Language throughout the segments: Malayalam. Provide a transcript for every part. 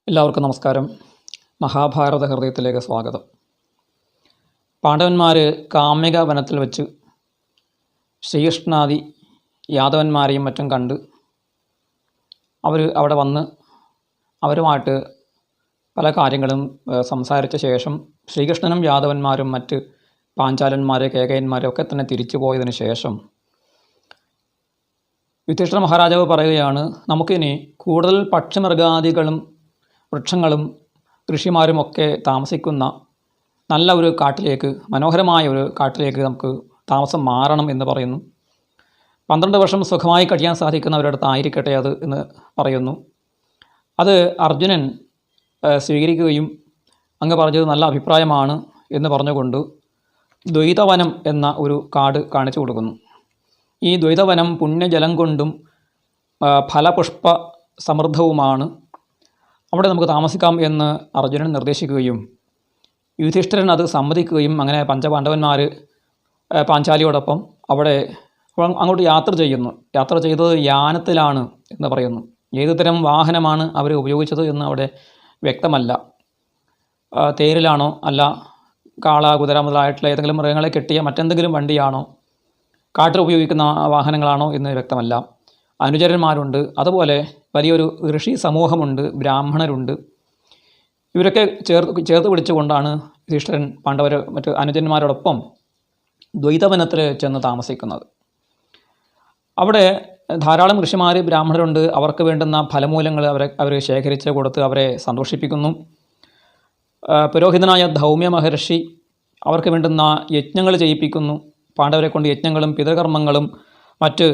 എല്ലാവർക്കും നമസ്കാരം. മഹാഭാരത ഹൃദയത്തിലേക്ക് സ്വാഗതം. പാണ്ഡവന്മാർ കാമ്യക വനത്തിൽ വെച്ച് ശ്രീകൃഷ്ണാദി യാദവന്മാരെയും മറ്റും കണ്ട് അവർ അവിടെ വന്ന് അവരുമായിട്ട് പല കാര്യങ്ങളും സംസാരിച്ച ശേഷം ശ്രീകൃഷ്ണനും യാദവന്മാരും മറ്റ് പാഞ്ചാലന്മാർ കേകയന്മാരും ഒക്കെ തന്നെ തിരിച്ചു പോയതിന് ശേഷം യുധിഷ്ഠിര മഹാരാജാവ് പറയുകയാണ്, നമുക്കിനി കൂടുതൽ പക്ഷിമൃഗാദികളും വൃക്ഷങ്ങളും ഋഷിമാരുമൊക്കെ താമസിക്കുന്ന നല്ല ഒരു കാട്ടിലേക്ക്, മനോഹരമായ ഒരു കാട്ടിലേക്ക് നമുക്ക് താമസം മാറണം എന്ന് പറയുന്നു. 12 വർഷം സുഖമായി കഴിയാൻ സാധിക്കുന്നവരടുത്ത് ആയിരിക്കട്ടെ അത് എന്ന് പറയുന്നു. അത് അർജുനൻ സ്വീകരിക്കുകയും അങ്ങ് പറഞ്ഞത് നല്ല അഭിപ്രായമാണ് എന്ന് പറഞ്ഞുകൊണ്ട് ദ്വൈതവനം എന്ന ഒരു കാട് കാണിച്ചു കൊടുക്കുന്നു. ഈ ദ്വൈതവനം പുണ്യജലം കൊണ്ടും ഫലപുഷ്പ സമൃദ്ധവുമാണ്. അവിടെ നമുക്ക് താമസിക്കാം എന്ന് അർജുനൻ നിർദ്ദേശിക്കുകയും യുധിഷ്ഠിരൻ അത് സമ്മതിക്കുകയും അങ്ങനെ പഞ്ചപാണ്ഡവന്മാർ പാഞ്ചാലിയോടൊപ്പം അവിടെ അങ്ങോട്ട് യാത്ര ചെയ്യുന്നു. യാത്ര ചെയ്തത് യാനത്തിലാണ് എന്ന് പറയുന്നു. ഏതു തരം വാഹനമാണ് അവർ ഉപയോഗിച്ചത് എന്ന് അവിടെ വ്യക്തമല്ല. തേരിലാണോ അല്ല കാള കുതിര മുതലായിട്ടുള്ള ഏതെങ്കിലും മൃഗങ്ങളെ കെട്ടിയ മറ്റെന്തെങ്കിലും വണ്ടിയാണോ, കാട്ടിൽ ഉപയോഗിക്കുന്ന വാഹനങ്ങളാണോ എന്ന് വ്യക്തമല്ല. അനുചരന്മാരുണ്ട്, അതുപോലെ വലിയൊരു ഋഷി സമൂഹമുണ്ട്, ബ്രാഹ്മണരുണ്ട്. ഇവരൊക്കെ ചേർത്ത് പിടിച്ചുകൊണ്ടാണ് യുധിഷ്ഠിരൻ പാണ്ഡവർ മറ്റ് അനുജന്മാരോടൊപ്പം ദ്വൈതവനത്തിൽ ചെന്ന് താമസിക്കുന്നത്. അവിടെ ധാരാളം ഋഷിമാർ ബ്രാഹ്മണരുണ്ട്. അവർക്ക് വേണ്ടുന്ന ഫലമൂലങ്ങൾ അവർ ശേഖരിച്ച് കൊടുത്ത് അവരെ സന്തോഷിപ്പിക്കുന്നു. പുരോഹിതനായ ധൗമ്യ മഹർഷി അവർക്ക് വേണ്ടുന്ന യജ്ഞങ്ങൾ ചെയ്യിപ്പിക്കുന്നു. പാണ്ഡവരെ കൊണ്ട് യജ്ഞങ്ങളും പിതൃകർമ്മങ്ങളും മറ്റ്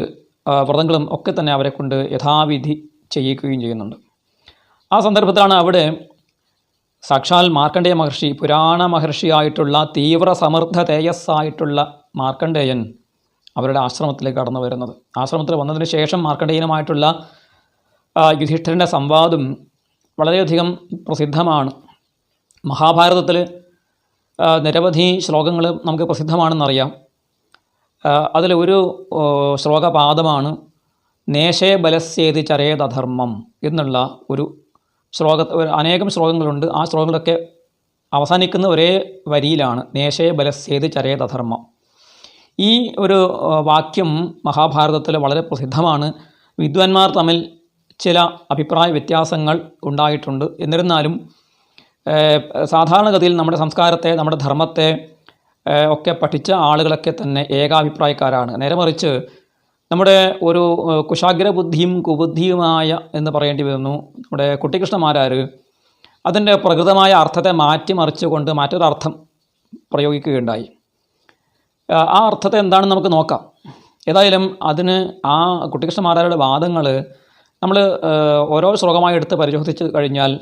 വ്രതങ്ങളും ഒക്കെ തന്നെ അവരെ കൊണ്ട് യഥാവിധി ചെയ്യിക്കുകയും ചെയ്യുന്നുണ്ട്. ആ സന്ദർഭത്തിലാണ് അവിടെ സാക്ഷാൽ മാർക്കണ്ഡേയ മഹർഷി, പുരാണ മഹർഷിയായിട്ടുള്ള തീവ്ര സമൃദ്ധ തേജസ്സായിട്ടുള്ള മാർക്കണ്ഡേയൻ അവരുടെ ആശ്രമത്തിലേക്ക് കടന്നു വരുന്നത്. ആശ്രമത്തിൽ വന്നതിന് ശേഷം മാർക്കണ്ഡേയനുമായിട്ടുള്ള യുധിഷ്ഠിരൻ്റെ സംവാദം വളരെയധികം പ്രസിദ്ധമാണ്. മഹാഭാരതത്തിൽ നിരവധി ശ്ലോകങ്ങൾ നമുക്ക് പ്രസിദ്ധമാണെന്നറിയാം. അതിൽ ഒരു ശ്ലോകപാദമാണ് നേശേ ബലസ്യേതി ചരേതധർമ്മം എന്നുള്ള ഒരു അനേകം ശ്ലോകങ്ങളുണ്ട്. ആ ശ്ലോകങ്ങളൊക്കെ അവസാനിക്കുന്ന ഒരേ വരിയിലാണ് നേശേ ബലസ്യേതി ചരേതധർമ്മം. ഈ ഒരു വാക്യം മഹാഭാരതത്തിൽ വളരെ പ്രസിദ്ധമാണ്. വിദ്വാൻമാർ തമ്മിൽ ചില അഭിപ്രായ വ്യത്യാസങ്ങൾ ഉണ്ടായിട്ടുണ്ട്. എന്നിരുന്നാലും സാധാരണഗതിയിൽ നമ്മുടെ സംസ്കാരത്തെ, നമ്മുടെ ധർമ്മത്തെ ഒക്കെ പഠിച്ച ആളുകളൊക്കെ തന്നെ ഏകാഭിപ്രായക്കാരാണ്. നേരെ മറിച്ച് നമ്മുടെ ഒരു കുശാഗ്രബുദ്ധിയും കുബുദ്ധിയുമായ എന്ന് പറയേണ്ടി വരുന്നു നമ്മുടെ കുട്ടിക്കൃഷ്ണമാരാർ അതിൻ്റെ പ്രകൃതമായ അർത്ഥത്തെ മാറ്റിമറിച്ചുകൊണ്ട് മറ്റൊരർത്ഥം പ്രയോഗിക്കുകയുണ്ടായി. ആ അർത്ഥത്തെ എന്താണെന്ന് നമുക്ക് നോക്കാം. ഏതായാലും അതിന് ആ കുട്ടിക്കൃഷ്ണമാരാരുടെ വാദങ്ങൾ നമ്മൾ ഓരോ ശ്ലോകമായി എടുത്ത് പരിശോധിച്ച് കഴിഞ്ഞാൽ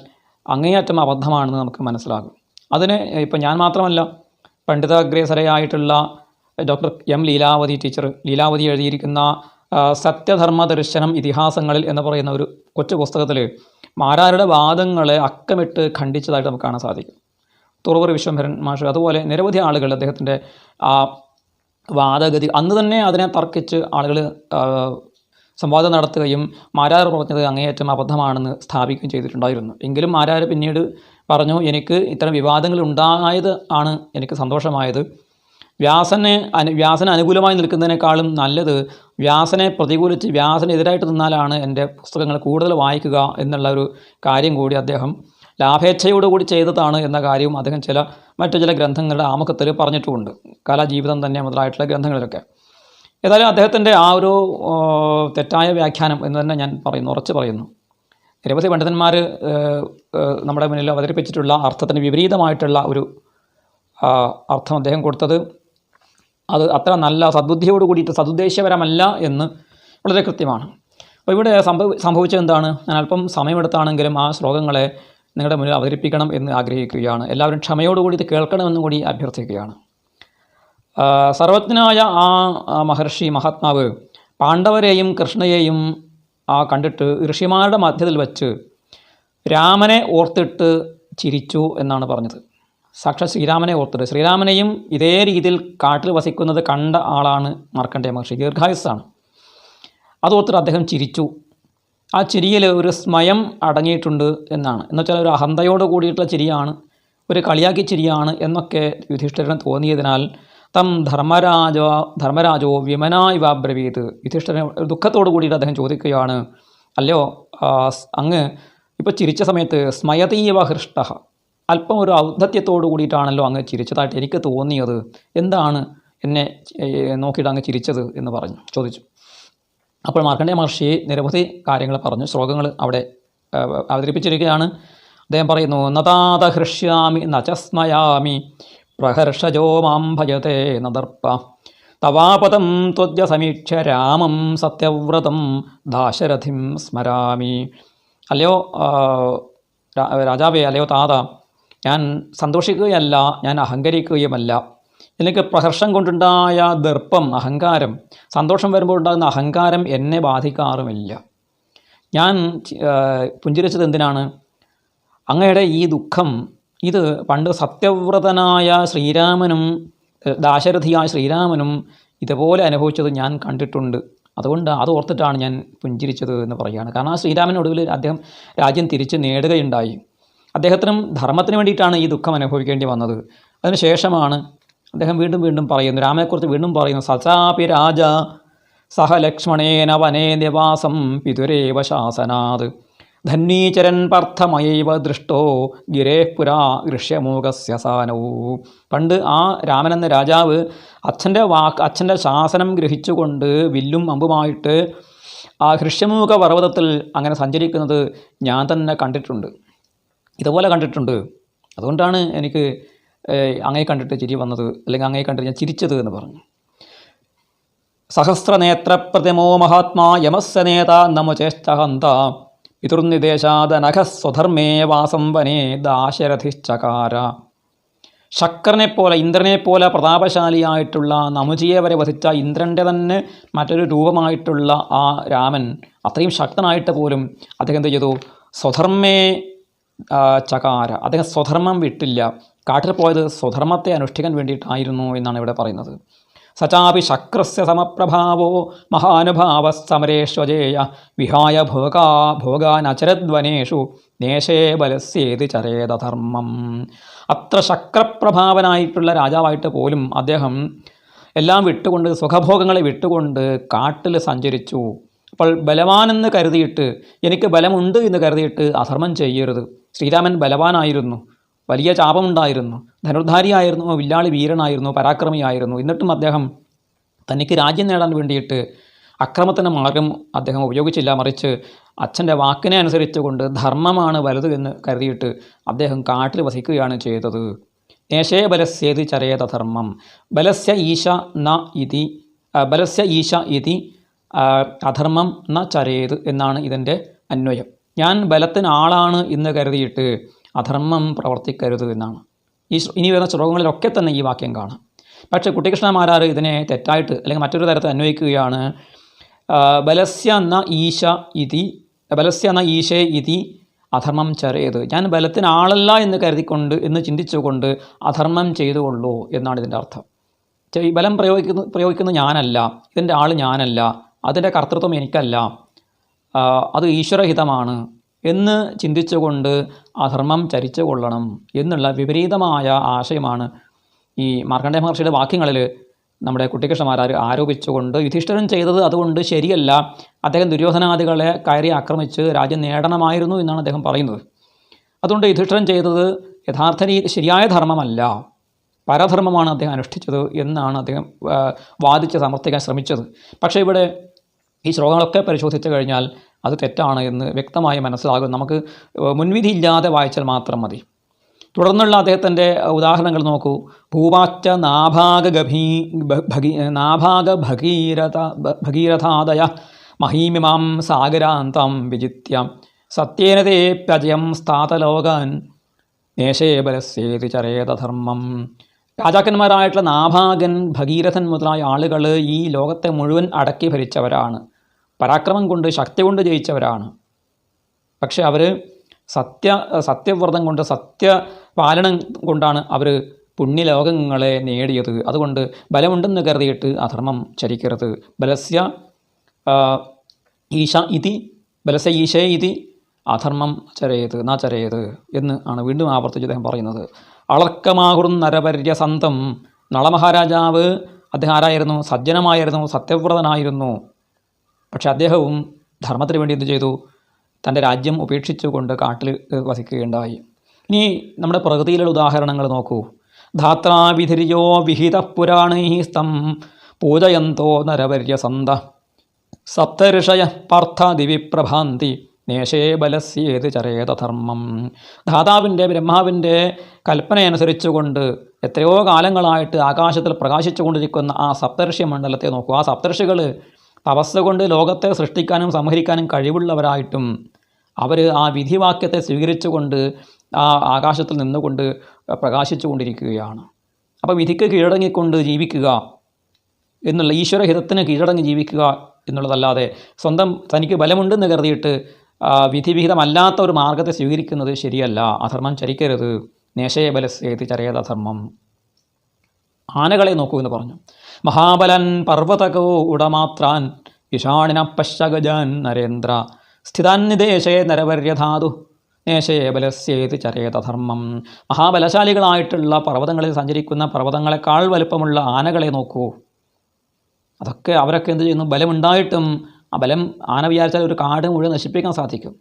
അങ്ങേയറ്റം അബദ്ധമാണെന്ന് നമുക്ക് മനസ്സിലാകും. അതിന് ഇപ്പം ഞാൻ മാത്രമല്ല, പണ്ഡിതാഗ്രേസരയായിട്ടുള്ള doctor M Leelavathi teacher, Leelavathi എഴുതിയിരിക്കുന്ന സത്യധർമ്മ ദർശനം ഇതിഹാസങ്ങളിൽ എന്ന് പറയുന്ന ഒരു കൊച്ചു പുസ്തകത്തിൽ മാരാരുടെ വാദങ്ങളെ അക്കമിട്ട് ഖണ്ഡിച്ചതായിട്ട് നമുക്ക് കാണാൻ സാധിക്കും. തുറവൂർ വിശ്വംഭരൻ മാഷ്, അതുപോലെ നിരവധി ആളുകൾ അദ്ദേഹത്തിൻ്റെ ആ വാദഗതി അന്ന് തന്നെ അതിനെ തർക്കിച്ച് ആളുകൾ സംവാദം നടത്തുകയും മാരാർ പറഞ്ഞത് അങ്ങേയറ്റം അബദ്ധമാണെന്ന് സ്ഥാപിക്കുകയും ചെയ്തിട്ടുണ്ടായിരുന്നു. എങ്കിലും മാരാർ പിന്നീട് പറഞ്ഞു, എനിക്ക് ഇത്തരം വിവാദങ്ങൾ ഉണ്ടായത് ആണ് എനിക്ക് സന്തോഷമായത്. വ്യാസന് അനുകൂലമായി നിൽക്കുന്നതിനേക്കാളും നല്ലത് വ്യാസനെ പ്രതികൂലിച്ച് വ്യാസനെതിരായിട്ട് നിന്നാലാണ് എൻ്റെ പുസ്തകങ്ങൾ കൂടുതൽ വായിക്കുക എന്നുള്ള ഒരു കാര്യം കൂടി അദ്ദേഹം ലാഭേച്ഛയോടുകൂടി ചെയ്തതാണ് എന്ന കാര്യവും അദ്ദേഹം മറ്റു ചില ഗ്രന്ഥങ്ങളുടെ ആമുഖത്തിൽ പറഞ്ഞിട്ടുമുണ്ട്. കലാജീവിതം തന്നെ മുതലായിട്ടുള്ള ഗ്രന്ഥങ്ങളിലൊക്കെ. ഏതായാലും അദ്ദേഹത്തിൻ്റെ ആ ഒരു തെറ്റായ വ്യാഖ്യാനം എന്ന് തന്നെ ഞാൻ ഉറച്ചു പറയുന്നു. നിരവധി പണ്ഡിതന്മാർ നമ്മുടെ മുന്നിൽ അവതരിപ്പിച്ചിട്ടുള്ള അർത്ഥത്തിന് വിപരീതമായിട്ടുള്ള ഒരു അർത്ഥം അദ്ദേഹം കൊടുത്തത് അത് അത്ര നല്ല സദ്ബുദ്ധിയോട് കൂടിയിട്ട് സതുദ്ദേശപരമല്ല എന്ന് വളരെ കൃത്യമാണ്. അപ്പോൾ ഇവിടെ സംഭവിച്ചത് എന്താണ്? ഞാൻ അല്പം സമയമെടുത്താണെങ്കിലും ആ ശ്ലോകങ്ങളെ നിങ്ങളുടെ മുന്നിൽ അവതരിപ്പിക്കണം എന്ന് ആഗ്രഹിക്കുകയാണ്. എല്ലാവരും ക്ഷമയോടുകൂടി ഇത് കേൾക്കണമെന്നും കൂടി അഭ്യർത്ഥിക്കുകയാണ്. സർവജ്ഞനായ ആ മഹർഷി മഹാത്മാവ് പാണ്ഡവരെയും കൃഷ്ണയെയും കണ്ടിട്ട് ഋഷിമാരുടെ മധ്യത്തിൽ വച്ച് രാമനെ ഓർത്തിട്ട് ചിരിച്ചു എന്നാണ് പറഞ്ഞത്. സാക്ഷാൽ ശ്രീരാമനെ ഓർത്തിട്ട്, ശ്രീരാമനെയും ഇതേ രീതിയിൽ കാട്ടിൽ വസിക്കുന്നത് കണ്ട ആളാണ് മാർക്കണ്ഡേയ മഹർഷി, ദീർഘായുസ്സാണ്. അതോർത്തിട്ട് അദ്ദേഹം ചിരിച്ചു. ആ ചിരിയിൽ ഒരു സ്മയം അടങ്ങിയിട്ടുണ്ട് എന്നാണ്. എന്നുവെച്ചാൽ ഒരു അഹന്തയോട് കൂടിയിട്ടുള്ള ചിരിയാണ്, ഒരു കളിയാക്കി ചിരിയാണ് എന്നൊക്കെ യുധിഷ്ഠിരന് തോന്നിയതിനാൽ തം ധർമ്മരാജോ വിമനായി വാബ്രവീത്. യുധിഷ്ഠിരൻ ദുഃഖത്തോടു കൂടിയിട്ട് അദ്ദേഹം ചോദിക്കുകയാണ്, അല്ലയോ അങ്ങ് ഇപ്പോൾ ചിരിച്ച സമയത്ത് സ്മയതീവ ഹൃഷ്ട, അല്പം ഒരു ഔദ്ധത്യത്തോടു കൂടിയിട്ടാണല്ലോ അങ്ങ് ചിരിച്ചതായിട്ട് എനിക്ക് തോന്നിയത്, എന്താണ് എന്നെ നോക്കിയിട്ട് അങ്ങ് ചിരിച്ചത് എന്ന് ചോദിച്ചു. അപ്പോൾ മാർക്കണ്ഡേയ മഹർഷി നിരവധി കാര്യങ്ങൾ പറഞ്ഞു, ശ്ലോകങ്ങൾ അവിടെ അവതരിപ്പിച്ചിരിക്കുകയാണ്. അദ്ദേഹം പറയുന്നു, നതാത ഹൃഷ്യാമി നചസ്മയാമി പ്രഹർഷജോ മാം ഭജത്തെ നദർപ്പ തവാപദം ത്വദ്യ സമീക്ഷ്യ രാമം സത്യവ്രതം ദാശരഥിം സ്മരാമി. അല്ലയോ രാജാവേ, അല്ലയോ താത, ഞാൻ സന്തോഷിക്കുകയല്ല, ഞാൻ അഹങ്കരിക്കുകയുമല്ല. എനിക്ക് പ്രഹർഷം കൊണ്ടുണ്ടായ ദർപ്പം, അഹങ്കാരം, സന്തോഷം വരുമ്പോൾ ഉണ്ടാകുന്ന അഹങ്കാരം എന്നെ ബാധിക്കാറുമില്ല. ഞാൻ പുഞ്ചിരിച്ചത് എന്തിനാണ്? അങ്ങയുടെ ഈ ദുഃഖം ഇത് പണ്ട് സത്യവ്രതനായ ശ്രീരാമനും ദാശരഥിയായ ശ്രീരാമനും ഇതുപോലെ അനുഭവിച്ചത് ഞാൻ കണ്ടിട്ടുണ്ട്. അതുകൊണ്ട് അത് ഓർത്തിട്ടാണ് ഞാൻ പുഞ്ചിരിച്ചത് എന്ന് പറയുകയാണ്. കാരണം ആ ശ്രീരാമനൊടുവിൽ അദ്ദേഹം രാജ്യം തിരിച്ച് നേടുകയുണ്ടായി. അദ്ദേഹത്തിനും ധർമ്മത്തിന് വേണ്ടിയിട്ടാണ് ഈ ദുഃഖം അനുഭവിക്കേണ്ടി വന്നത്. അതിനുശേഷമാണ് അദ്ദേഹം വീണ്ടും പറയുന്നു, രാമനെക്കുറിച്ച് വീണ്ടും പറയുന്നു, സചാപി രാജ സഹ ലക്ഷ്മണേന വനേ നിവാസം പിതുരേവ ശാസനാത് ധന്വീചരൻ പാർത്ഥമയൈവ ദൃഷ്ടോ ഗിരേഃ പുരാ ഗൃഷ്യമൂകസ്യ സാനൗ. പണ്ട് ആ രാമൻ എന്ന രാജാവ് അച്ഛൻ്റെ ശാസനം ഗ്രഹിച്ചുകൊണ്ട് വില്ലും അമ്പുമായിട്ട് ആ ഗൃഷ്യമൂക പർവ്വതത്തിൽ അങ്ങനെ സഞ്ചരിക്കുന്നത് ഞാൻ തന്നെ കണ്ടിട്ടുണ്ട്, ഇതുപോലെ കണ്ടിട്ടുണ്ട്. അതുകൊണ്ടാണ് എനിക്ക് അങ്ങയെ കണ്ടിട്ട് ചിരി വന്നത്, അല്ലെങ്കിൽ അങ്ങയെ കണ്ടിട്ട് ഞാൻ ചിരിച്ചത് എന്ന് പറഞ്ഞു. സഹസ്രനേത്രപ്രതിമോ മഹാത്മാ യമസ്യ നേത നമുചേഷ്ടഹന്ത പിതൃനിദേശാദനഘ സ്വധർമ്മേ വാസം വനേ ദാശരഥിശ്ചകാര. ശക്രനെപ്പോലെ, ഇന്ദ്രനെപ്പോലെ പ്രതാപശാലിയായിട്ടുള്ള നമുജിയെ വരെ വധിച്ച ഇന്ദ്രൻ്റെ തന്നെ മറ്റൊരു രൂപമായിട്ടുള്ള ആ രാമൻ അത്രയും ശക്തനായിട്ട് പോലും അദ്ദേഹം എന്ത് ചെയ്തു? സ്വധർമ്മേ ചകാര. അദ്ദേഹം സ്വധർമ്മം വിട്ടില്ല. കാട്ടിൽ പോയത് സ്വധർമ്മത്തെ അനുഷ്ഠിക്കാൻ വേണ്ടിയിട്ടായിരുന്നു എന്നാണ് ഇവിടെ പറയുന്നത്. സചാപി ശക്രസ്യ സമപ്രഭാവോ മഹാനുഭാവ സമരേഷ്വജേയ വിഹായ ഭോഗാനചരദ്വനേഷു നേശേ ബലസ്യേതി ചരേതധർമ്മം. അത്ര ശക്രപ്രഭാവനായിട്ടുള്ള രാജാവായിട്ട് പോലും അദ്ദേഹം എല്ലാം വിട്ടുകൊണ്ട്, സുഖഭോഗങ്ങളെ വിട്ടുകൊണ്ട് കാട്ടിൽ സഞ്ചരിച്ചു. അപ്പോൾ ബലവാനെന്ന് കരുതിയിട്ട്, എനിക്ക് ബലമുണ്ട് എന്ന് കരുതിയിട്ട് അധർമ്മം ചെയ്യരുത്. ശ്രീരാമൻ ബലവാനായിരുന്നു, വലിയ ചാപമുണ്ടായിരുന്നു, ധനുർധാരിയായിരുന്നു, വില്ലാളി വീരനായിരുന്നു, പരാക്രമിയായിരുന്നു. എന്നിട്ടും അദ്ദേഹം തനിക്ക് രാജ്യം നേടാൻ വേണ്ടിയിട്ട് അക്രമത്തിൻ്റെ മാർഗം അദ്ദേഹം ഉപയോഗിച്ചില്ല. മറിച്ച് അച്ഛൻ്റെ വാക്കിനെ അനുസരിച്ചുകൊണ്ട് ധർമ്മമാണ് വലുത് എന്ന് കരുതിയിട്ട് അദ്ദേഹം കാട്ടിൽ വസിക്കുകയാണ് ചെയ്തത്. നേശേ ബലസ്യേതി ചരേത ധർമ്മം. ബലസ്യ ഈശ ഇതി അധർമ്മം ന ചരേത് എന്നാണ് ഇതിൻ്റെ അന്വയം. ഞാൻ ബലത്തിന് ആളാണ് എന്ന് കരുതിയിട്ട് അധർമ്മം പ്രവർത്തിക്കരുത് എന്നാണ്. ഇനി വരുന്ന ശ്ലോകങ്ങളിലൊക്കെ തന്നെ ഈ വാക്യം കാണാം. പക്ഷേ കുട്ടിക്കൃഷ്ണമാരാർ ഇതിനെ തെറ്റായിട്ട്, അല്ലെങ്കിൽ മറ്റൊരു തരത്തിൽ അന്വയിക്കുകയാണ്. ബലസ്യ ന ഈശേ ഇതി അധർമ്മം ചരേത്. ഞാൻ ബലത്തിന് ആളല്ല എന്ന് കരുതിക്കൊണ്ട്, എന്ന് ചിന്തിച്ചുകൊണ്ട് അധർമ്മം ചെയ്തുകൊള്ളൂ എന്നാണ് ഇതിൻ്റെ അർത്ഥം. ഈ ബലം പ്രയോഗിക്കുന്ന ഞാനല്ല, ഇതിൻ്റെ ആൾ ഞാനല്ല, അതിൻ്റെ കർത്തൃത്വം എനിക്കല്ല, അത് ഈശ്വരഹിതമാണ് എന്ന് ചിന്തിച്ചുകൊണ്ട് അധർമ്മം ചരിച്ചു കൊള്ളണം എന്നുള്ള വിപരീതമായ ആശയമാണ് ഈ മാർക്കണ്ഡേയ മഹർഷിയുടെ വാക്യങ്ങളിൽ നമ്മുടെ കുട്ടിക്കൃഷ്ണമാരാർ ആരോപിച്ചുകൊണ്ട് യുധിഷ്ഠിരൻ ചെയ്തത് അതുകൊണ്ട് ശരിയല്ല, അദ്ദേഹം ദുര്യോധനാദികളെ കയറി ആക്രമിച്ച് രാജ്യം നേടണമായിരുന്നു എന്നാണ് അദ്ദേഹം പറയുന്നത്. അതുകൊണ്ട് യുധിഷ്ഠിരൻ ചെയ്തത് ശരിയായ ധർമ്മമല്ല, പരധർമ്മമാണ് അദ്ദേഹം അനുഷ്ഠിച്ചത് എന്നാണ് അദ്ദേഹം വാദിച്ച് സമർത്ഥിക്കാൻ ശ്രമിച്ചത്. പക്ഷേ ഇവിടെ ഈ ശ്ലോകങ്ങളൊക്കെ പരിശോധിച്ചു കഴിഞ്ഞാൽ അത് തെറ്റാണ് എന്ന് വ്യക്തമായി മനസ്സിലാകും. നമുക്ക് മുൻവിധിയില്ലാതെ വായിച്ചാൽ മാത്രം മതി. തുടർന്നുള്ള അദ്ദേഹത്തിൻ്റെ ഉദാഹരണങ്ങൾ നോക്കൂ. ഭൂവാച്ച ഭഗീരഥാദയ മഹീമിമാം സാഗരാന്തം വിജിത്യം സത്യേന തേപ്യജയം സ്ഥാതലോകാൻ നേശേ ബലസ്യേതി ചരേതധർമ്മം. രാജാക്കന്മാരായിട്ടുള്ള നാഭാഗൻ, ഭഗീരഥൻ മുതലായ ആളുകൾ ഈ ലോകത്തെ മുഴുവൻ അടക്കി ഭരിച്ചവരാണ്, പരാക്രമം കൊണ്ട്, ശക്തി കൊണ്ട് ജയിച്ചവരാണ്. പക്ഷെ അവർ സത്യവ്രതം കൊണ്ട്, സത്യപാലനം കൊണ്ടാണ് അവർ പുണ്യലോകങ്ങളെ നേടിയത്. അതുകൊണ്ട് ബലമുണ്ടെന്ന് കരുതിയിട്ട് അധർമ്മം ചരിക്കരുത്. ബലസ്യ ഈശ ഇതി ബലസ ഈശേ ഇതി അധർമ്മം ചരയത് ന ചരയത് എന്ന് ആണ് വീണ്ടും ആവർത്തിച്ച് അദ്ദേഹം പറയുന്നത്. അളർക്കമാകുർ നരപര്യസന്തം. നളമഹാരാജാവ് അദ്ദേഹം ആരായിരുന്നു? സജ്ജനമായിരുന്നു, സത്യവ്രതനായിരുന്നു. പക്ഷെ അദ്ദേഹവും ധർമ്മത്തിന് വേണ്ടി എന്ത് ചെയ്തു? തൻ്റെ രാജ്യം ഉപേക്ഷിച്ചുകൊണ്ട് കാട്ടിൽ വസിക്കുകയുണ്ടായി. ഇനി നമ്മുടെ പ്രകൃതിയിലുള്ള ഉദാഹരണങ്ങൾ നോക്കൂ. ധാത്രാവിധിരിയോ വിഹിത പുരാണൈസ്തം പൂജയന്തോ നരപര്യസന്ത സപ്തഋഷയ പാർത്ഥ ദിവിപ്രഭാന്തി നേശേ ബലസ്യേത് ചരേതധർമ്മം. ധാതാവിൻ്റെ ബ്രഹ്മാവിൻ്റെ കൽപ്പനയനുസരിച്ചുകൊണ്ട് എത്രയോ കാലങ്ങളായിട്ട് ആകാശത്തിൽ പ്രകാശിച്ചുകൊണ്ടിരിക്കുന്ന ആ സപ്തർഷി മണ്ഡലത്തെ നോക്കൂ. ആ സപ്തർഷികൾ തപസ്സുകൊണ്ട് ലോകത്തെ സൃഷ്ടിക്കാനും സംഹരിക്കാനും കഴിവുള്ളവരായിട്ടും അവർ ആ വിധിവാക്യത്തെ സ്വീകരിച്ചുകൊണ്ട് ആ ആകാശത്തിൽ നിന്നുകൊണ്ട് പ്രകാശിച്ചു കൊണ്ടിരിക്കുകയാണ്. അപ്പോൾ വിധിക്ക് കീഴടങ്ങിക്കൊണ്ട് ജീവിക്കുക എന്നുള്ള ഈശ്വരഹിതത്തിന് കീഴടങ്ങി ജീവിക്കുക എന്നുള്ളതല്ലാതെ സ്വന്തം തനിക്ക് ബലമുണ്ടെന്ന് കരുതിയിട്ട് വിധിവിഹിതമല്ലാത്ത ഒരു മാർഗത്തെ സ്വീകരിക്കുന്നത് ശരിയല്ല. അധർമ്മം ചരിക്കരുത്. നേശയ ബലസ്യേതി ചരേത അധർമ്മം. ആനകളെ നോക്കൂ എന്ന് പറഞ്ഞു. മഹാബലൻ പർവ്വതകോ ഉടമാത്രാൻ ഇഷാണിന പശ്ചഗജാൻ നരേന്ദ്ര സ്ഥിതാന്നിദേശേ നരവര്യധാതു നേശേ ബലസ്യേതി ചരേതധർമ്മം. മഹാബലശാലികളായിട്ടുള്ള പർവ്വതങ്ങളിൽ സഞ്ചരിക്കുന്ന പർവ്വതങ്ങളെക്കാൾ വലുപ്പമുള്ള ആനകളെ നോക്കൂ. അതൊക്കെ അവരൊക്കെ എന്ത് ചെയ്യുന്നു? ബലമുണ്ടായിട്ടും ആ ബലം ആന വിചാരിച്ചാൽ ഒരു കാട് മുഴുവൻ നശിപ്പിക്കാൻ സാധിക്കും,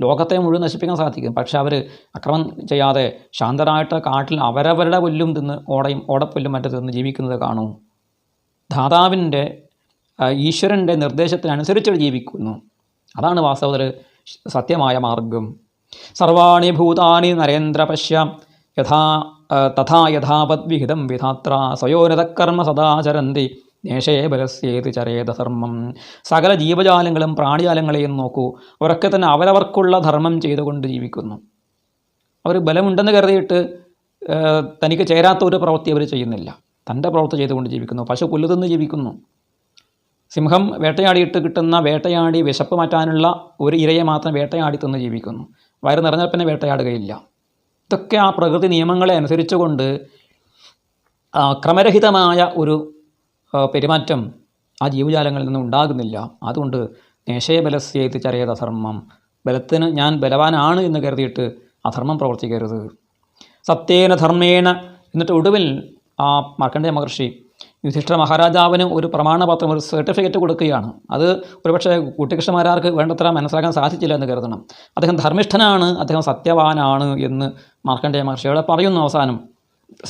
ലോകത്തെ മുഴുവൻ നശിപ്പിക്കാൻ സാധിക്കും. പക്ഷെ അവർ അക്രമം ചെയ്യാതെ ശാന്തരായിട്ട് കാട്ടിൽ അവരവരുടെ പുല്ലും തിന്ന് ഓടപ്പുല്ലും മറ്റു തിന്ന് ജീവിക്കുന്നത് കാണൂ. ധാതാവിൻ്റെ ഈശ്വരൻ്റെ നിർദ്ദേശത്തിനനുസരിച്ച് ജീവിക്കുന്നു. അതാണ് വാസ്തവത്തിൽ സത്യമായ മാർഗം. സർവാണി ഭൂതാനി നരേന്ദ്ര പശ്യ തഥാ യഥാപദ്വിഹിതം വിധാത്ര സ്വയോരതകർമ്മ സദാചരന്തി നേശേ ബലസ്യേതി ചരേതധർമ്മം. സകല ജീവജാലങ്ങളും പ്രാണിജാലങ്ങളെയും നോക്കൂ. അവരൊക്കെ തന്നെ അവരവർക്കുള്ള ധർമ്മം ചെയ്തുകൊണ്ട് ജീവിക്കുന്നു. അവർ ബലമുണ്ടെന്ന് കരുതിയിട്ട് തനിക്ക് ചേരാത്ത ഒരു പ്രവൃത്തി അവർ ചെയ്യുന്നില്ല. തൻ്റെ പ്രവൃത്തി ചെയ്തുകൊണ്ട് ജീവിക്കുന്നു. പശു പുല്ല് തിന്ന് ജീവിക്കുന്നു. സിംഹം വേട്ടയാടിയിട്ട് കിട്ടുന്ന വേട്ടയാടി വിശപ്പ് മാറ്റാനുള്ള ഒരു ഇരയെ മാത്രം വേട്ടയാടി തിന്ന് ജീവിക്കുന്നു. വയറ് നിറഞ്ഞാൽ പിന്നെ വേട്ടയാടുകയില്ല. ഇതൊക്കെ ആ പ്രകൃതി നിയമങ്ങളെ അനുസരിച്ചുകൊണ്ട് ക്രമരഹിതമായ ഒരു പെരുമാറ്റം ആ ജീവജാലങ്ങളിൽ നിന്നും ഉണ്ടാകുന്നില്ല. അതുകൊണ്ട് നേശേ ബലസ്യേതി ചരേതധർമ്മം. ബലത്തിന് ഞാൻ ബലവാനാണ് എന്ന് കരുതിയിട്ട് അധർമ്മം പ്രവർത്തിക്കരുത്. സത്യേന ധർമ്മേണ. എന്നിട്ട് ഒടുവിൽ ആ മാർക്കണ്ഡേയ മഹർഷി യുധിഷ്ഠിര മഹാരാജാവിന് ഒരു പ്രമാണപത്രം, ഒരു സർട്ടിഫിക്കറ്റ് കൊടുക്കുകയാണ്. അത് ഒരുപക്ഷെ കുട്ടികൃഷ്ണമാരാർക്ക് വേണ്ടത്ര മനസ്സിലാക്കാൻ സാധിച്ചില്ല എന്ന് കരുതണം. അദ്ദേഹം ധർമ്മിഷ്ഠനാണ്, അദ്ദേഹം സത്യവാനാണ് എന്ന് മാർക്കണ്ഡേയ മഹർഷിയോടെ പറയുന്നു. അവസാനം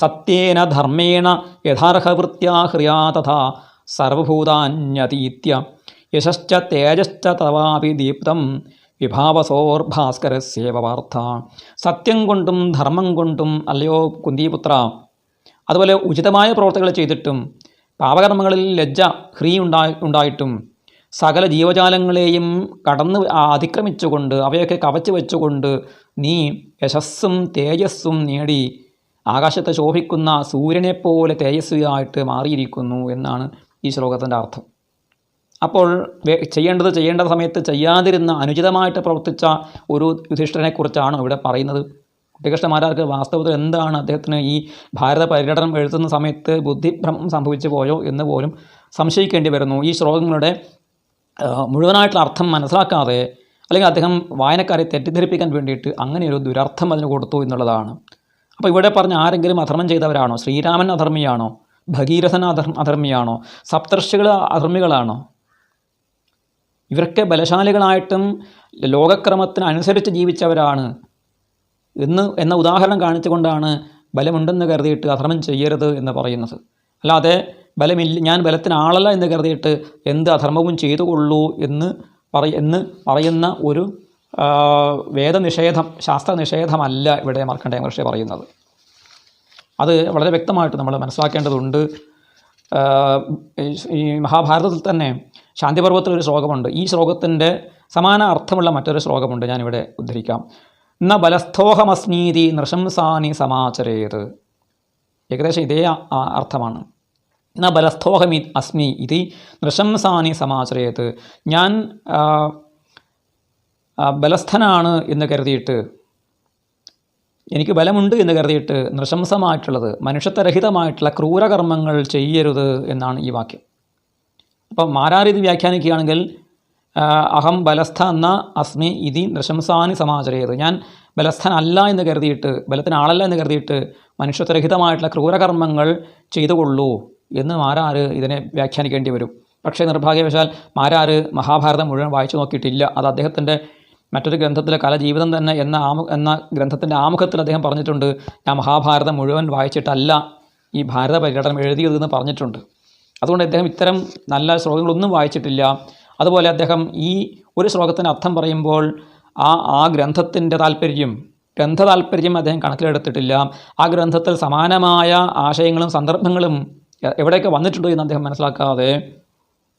സത്യേന ധർമ്മേണ യഥാർഹവൃത്യാ ഹ്രിയാ തഥാ സർവഭൂതാന്യതീത്യ യശശ്ച തേജശ്ച തവാപി ദീപ്തം വിഭാവസോർഭാസ്കരസ്യേവ വാർത്ത. സത്യം കൊണ്ടും ധർമ്മം കൊണ്ടും അല്ലയോ കുന്തിപുത്ര, അതുപോലെ ഉചിതമായ പ്രവർത്തികൾ ചെയ്തിട്ടും പാപകർമ്മങ്ങളിൽ ലജ്ജ ഉണ്ടായിട്ടും സകല ജീവജാലങ്ങളെയും കടന്ന് അതിക്രമിച്ചുകൊണ്ട് അവയൊക്കെ കവച്ചു വെച്ചുകൊണ്ട് നീ യശസ്സും തേജസ്സും നേടി ആകാശത്തെ ശോഭിക്കുന്ന സൂര്യനെപ്പോലെ തേജസ്വിയായിട്ട് മാറിയിരിക്കുന്നു എന്നാണ് ഈ ശ്ലോകത്തിൻ്റെ അർത്ഥം. അപ്പോൾ ചെയ്യേണ്ട സമയത്ത് ചെയ്യാതിരുന്ന അനുചിതമായിട്ട് പ്രവർത്തിച്ച ഒരു യുധിഷ്ഠിരനെക്കുറിച്ചാണ് ഇവിടെ പറയുന്നത്. കുട്ടികൃഷ്ണമാരാർക്ക് വാസ്തവത്തിൽ എന്താണ് അദ്ദേഹത്തിന് ഈ ഭാരത പര്യടനം എഴുതുന്ന സമയത്ത് ബുദ്ധിഭ്രമം സംഭവിച്ചു പോയോ എന്ന് പോലും സംശയിക്കേണ്ടി വരുന്നു. ഈ ശ്ലോകങ്ങളുടെ മുഴുവനായിട്ടുള്ള അർത്ഥം മനസ്സിലാക്കാതെ അല്ലെങ്കിൽ അദ്ദേഹം വായനക്കാരെ തെറ്റിദ്ധരിപ്പിക്കാൻ വേണ്ടിയിട്ട് അങ്ങനെയൊരു ദുരർത്ഥം അതിന് കൊടുത്തു എന്നുള്ളതാണ്. അപ്പോൾ ഇവിടെ പറഞ്ഞ ആരെങ്കിലും അധർമ്മം ചെയ്തവരാണോ? ശ്രീരാമൻ അധർമ്മിയാണോ? ഭഗീരഥൻ അധർമ്മിയാണോ? സപ്തർഷികൾ അധർമ്മികളാണോ? ഇവരൊക്കെ ബലശാലികളായിട്ടും ലോകക്രമത്തിനനുസരിച്ച് ജീവിച്ചവരാണ് എന്ന ഉദാഹരണം കാണിച്ചുകൊണ്ടാണ് ബലമുണ്ടെന്ന് കരുതിയിട്ട് അധർമ്മം ചെയ്യരുത് എന്ന് പറയുന്നത്. അല്ലാതെ ഞാൻ ബലത്തിന് ആളല്ല എന്ന് കരുതിയിട്ട് എന്ത് അധർമ്മവും ചെയ്തുകൊള്ളൂ എന്ന് പറയുന്ന ഒരു വേദനിഷേധം, ശാസ്ത്രനിഷേധമല്ല ഇവിടെ മാർക്കണ്ഡേയ മഹർഷി പറയുന്നത്. അത് വളരെ വ്യക്തമായിട്ട് നമ്മൾ മനസ്സിലാക്കേണ്ടതുണ്ട്. ഈ മഹാഭാരതത്തിൽ തന്നെ ശാന്തിപർവ്വത്തിലൊരു ശ്ലോകമുണ്ട്. ഈ ശ്ലോകത്തിൻ്റെ സമാന അർത്ഥമുള്ള മറ്റൊരു ശ്ലോകമുണ്ട്, ഞാനിവിടെ ഉദ്ധരിക്കാം. ന ബലസ്ഥോഹമസ്മീതി നൃശംസാനി സമാചരേത്. ഏകദേശം ഇതേ അർത്ഥമാണ്. ന ബലസ്ഥോഹമി അസ്മി ഇതി നൃശംസാനി സമാചരേത്. ഞാൻ ബലസ്ഥനാണ് എന്ന് കരുതിയിട്ട്, എനിക്ക് ബലമുണ്ട് എന്ന് കരുതിയിട്ട് നൃശംസമായിട്ടുള്ളത്, മനുഷ്യത്വരഹിതമായിട്ടുള്ള ക്രൂരകർമ്മങ്ങൾ ചെയ്യരുത് എന്നാണ് ഈ വാക്യം. അപ്പം മാരാരിത് വ്യാഖ്യാനിക്കുകയാണെങ്കിൽ അഹം ബലസ്ഥ എന്ന അസ്മി ഇതി നൃശംസാനി സമാചരയത്. ഞാൻ ബലസ്ഥനല്ല എന്ന് കരുതിയിട്ട്, ബലത്തിനാളല്ല എന്ന് കരുതിയിട്ട് മനുഷ്യത്വരഹിതമായിട്ടുള്ള ക്രൂരകർമ്മങ്ങൾ ചെയ്തുകൊള്ളൂ എന്ന് മാരാര് ഇതിനെ വ്യാഖ്യാനിക്കേണ്ടി വരും. പക്ഷേ നിർഭാഗ്യവശാൽ മാരാര് മഹാഭാരതം മുഴുവൻ വായിച്ചു നോക്കിയിട്ടില്ല. അത് അദ്ദേഹത്തിൻ്റെ മറ്റൊരു ഗ്രന്ഥത്തിലെ കലജീവിതം തന്നെ എന്ന ഗ്രന്ഥത്തിൻ്റെ ആമുഖത്തിൽ അദ്ദേഹം പറഞ്ഞിട്ടുണ്ട്, ഞാൻ മഹാഭാരതം മുഴുവൻ വായിച്ചിട്ടല്ല ഈ ഭാരത പര്യടനം എഴുതിയതെന്ന് പറഞ്ഞിട്ടുണ്ട്. അതുകൊണ്ട് അദ്ദേഹം ഇത്തരം നല്ല ശ്ലോകങ്ങളൊന്നും വായിച്ചിട്ടില്ല. അതുപോലെ അദ്ദേഹം ഈ ഒരു ശ്ലോകത്തിന് അർത്ഥം പറയുമ്പോൾ ആ ഗ്രന്ഥത്തിൻ്റെ ഗ്രന്ഥ താല്പര്യം അദ്ദേഹം കണക്കിലെടുത്തിട്ടില്ല. ആ ഗ്രന്ഥത്തിൽ സമാനമായ ആശയങ്ങളും സന്ദർഭങ്ങളും എവിടെയൊക്കെ വന്നിട്ടുണ്ടോ എന്ന് അദ്ദേഹം മനസ്സിലാക്കാതെ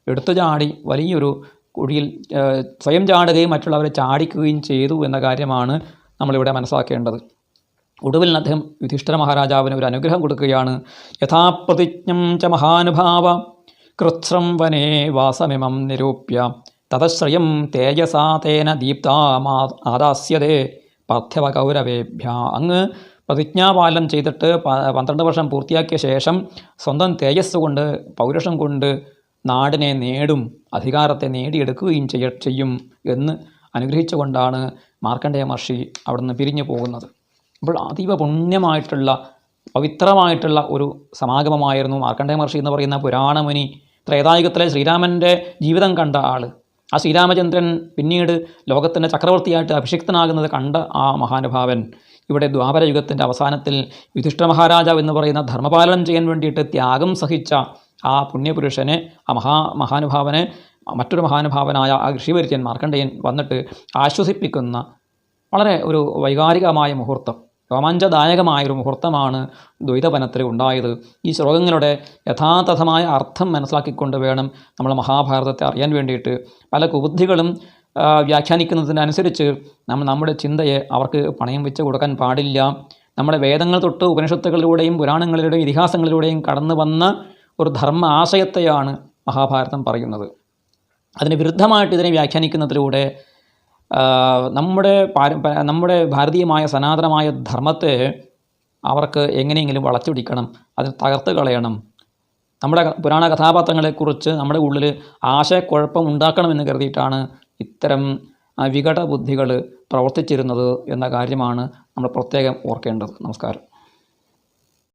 എടുത്തു ചാടി വലിയൊരു കുഴിയിൽ സ്വയം ചാടുകയും മറ്റുള്ളവരെ ചാടിക്കുകയും ചെയ്തു എന്ന കാര്യമാണ് നമ്മളിവിടെ മനസ്സിലാക്കേണ്ടത്. ഒടുവിൽ അദ്ദേഹം യുധിഷ്ഠിര മഹാരാജാവിന് ഒരു അനുഗ്രഹം കൊടുക്കുകയാണ്. യഥാപ്രതിജ്ഞം ച മഹാനുഭാവ കൃത്സ്രം വനേ വാസമിമം നിരൂപ്യ തതശ്രയം തേജസാ തേന ദീപ്താദാസ്യതേ പാർത്ഥിവ കൗരവേഭ്യ. അങ്ങ് പ്രതിജ്ഞാപാലനം ചെയ്തിട്ട് 12 വർഷം പൂർത്തിയാക്കിയ ശേഷം സ്വന്തം തേജസ് കൊണ്ട്, പൗരുഷം കൊണ്ട് നാടിനെ നേടും, അധികാരത്തെ നേടിയെടുക്കുകയും ചെയ്യും എന്ന് അനുഗ്രഹിച്ചുകൊണ്ടാണ് മാർക്കണ്ഡേയ മഹർഷി അവിടുന്ന് പിരിഞ്ഞു പോകുന്നത്. അപ്പോൾ അതീവ പുണ്യമായിട്ടുള്ള പവിത്രമായിട്ടുള്ള ഒരു സമാഗമമായിരുന്നു മാർക്കണ്ഡേയ മഹർഷി എന്ന് പറയുന്ന പുരാണമുനി. ത്രേതായുഗത്തിലെ ശ്രീരാമൻ്റെ ജീവിതം കണ്ട ആൾ, ആ ശ്രീരാമചന്ദ്രൻ പിന്നീട് ലോകത്തിൻ്റെ ചക്രവർത്തിയായിട്ട് അഭിഷിക്തനാകുന്നത് കണ്ട ആ മഹാനുഭാവൻ ഇവിടെ ദ്വാപരയുഗത്തിൻ്റെ അവസാനത്തിൽ യുധിഷ്ഠിര മഹാരാജാവ് എന്ന് പറയുന്ന ധർമ്മപാലനം ചെയ്യാൻ വേണ്ടിയിട്ട് ത്യാഗം സഹിച്ച ആ പുണ്യപുരുഷനെ, ആ മഹാനുഭാവനെ മറ്റൊരു മഹാനുഭാവനായ ആ ഋഷിവര്യൻ മാർക്കണ്ഡേയൻ വന്നിട്ട് ആശ്വസിപ്പിക്കുന്ന വളരെ ഒരു വൈകാരികമായ മുഹൂർത്തം, രോമാഞ്ചദായകമായൊരു മുഹൂർത്തമാണ് ദ്വൈതവനത്തിൽ ഉണ്ടായത്. ഈ ശ്ലോകങ്ങളുടെ യഥാതഥമായ അർത്ഥം മനസ്സിലാക്കിക്കൊണ്ട് വേണം നമ്മൾ മഹാഭാരതത്തെ അറിയാൻ വേണ്ടിയിട്ട്. പല കുബുദ്ധികളും വ്യാഖ്യാനിക്കുന്നതിനനുസരിച്ച് നമ്മുടെ ചിന്തയെ അവർക്ക് പണയം വെച്ച് കൊടുക്കാൻ പാടില്ല. നമ്മുടെ വേദങ്ങൾ തൊട്ട് ഉപനിഷത്തുകളിലൂടെയും പുരാണങ്ങളിലൂടെയും ഇതിഹാസങ്ങളിലൂടെയും കടന്നു വന്ന ഒരു ധർമ്മ ആശയത്തെയാണ് മഹാഭാരതം പറയുന്നത്. അതിന് വിരുദ്ധമായിട്ട് ഇതിനെ വ്യാഖ്യാനിക്കുന്നതിലൂടെ നമ്മുടെ ഭാരതീയമായ സനാതനമായ ധർമ്മത്തെ അവർക്ക് എങ്ങനെയെങ്കിലും വളച്ചൊടിക്കണം, അതിന് തകർത്ത് കളയണം. നമ്മുടെ പുരാണ കഥാപാത്രങ്ങളെക്കുറിച്ച് നമ്മുടെ ഉള്ളിൽ ആശയക്കുഴപ്പം ഉണ്ടാക്കണമെന്ന് കരുതിയിട്ടാണ് ഇത്തരം വികട ബുദ്ധികൾ പ്രവർത്തിച്ചിരുന്നത് എന്ന കാര്യമാണ് നമ്മൾ പ്രത്യേകം ഓർക്കേണ്ടത്. നമസ്കാരം.